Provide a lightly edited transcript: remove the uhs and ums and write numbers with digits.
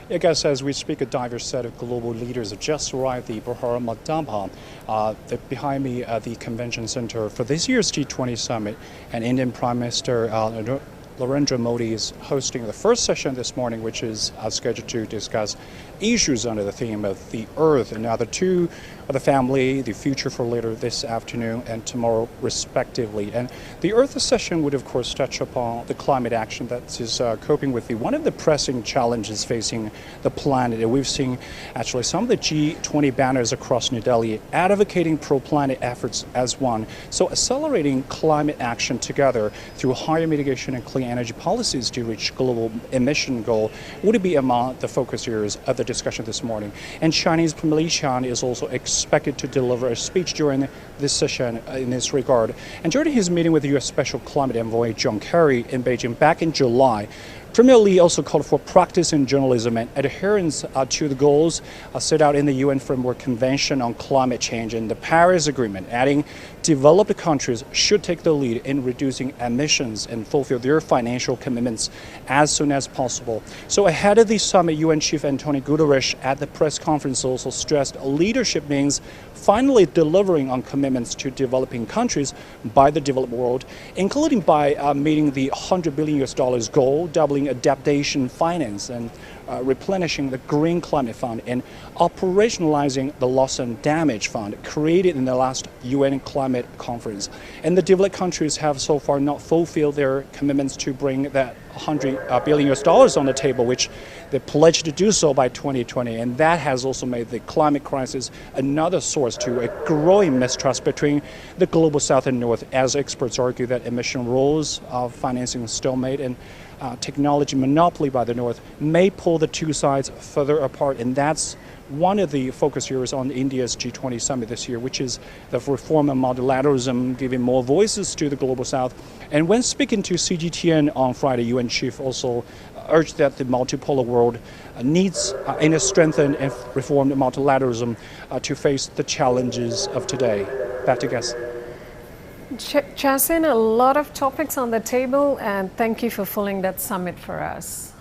I guess as we speak, a diverse set of global leaders have just arrived at the Bihar Madamba. Behind me at the convention center for this year's G20 Summit, and Indian Prime Minister Narendra Modi is hosting the first session this morning, which is scheduled to discuss issues under the theme of the Earth. And now the two of the family, the future for later this afternoon and tomorrow, respectively. And the Earth session would, of course, touch upon the climate action that is coping with one of the pressing challenges facing the planet. And we've seen actually some of the G20 banners across New Delhi advocating pro-planet efforts as one. So accelerating climate action together through higher mitigation and clean energy policies to reach global emission goal would be among the focus areas of the discussion this morning. And Chinese Premier Li Qiang is also expected to deliver a speech during this session in this regard. And during his meeting with the U.S. Special Climate Envoy John Kerry in Beijing back in July, Premier Li also called for practice in journalism and adherence to the goals set out in the UN Framework Convention on Climate Change and the Paris Agreement, adding developed countries should take the lead in reducing emissions and fulfill their financial commitments as soon as possible. So ahead of the summit, UN Chief Antonio Guterres at the press conference also stressed leadership means finally delivering on commitments to developing countries by the developed world, including by meeting the $100 billion goal, doubling adaptation finance and replenishing the Green Climate Fund and operationalizing the Loss and Damage Fund created in the last UN Climate Conference. And the developed countries have so far not fulfilled their commitments to bring that $100 billion on the table, which they pledged to do so by 2020. And that has also made the climate crisis another source to a growing mistrust between the global South and North, as experts argue that emission rules, financing stalemate, and technology monopoly by the North may pull the two sides further apart. And that's one of the focus areas on India's G20 Summit this year, which is the reform of multilateralism, giving more voices to the global South. And when speaking to CGTN on Friday, UN chief also urged that the multipolar world needs a strengthened and reformed multilateralism to face the challenges of today. Back to guests. Chasin, a lot of topics on the table, and thank you for filling that summit for us.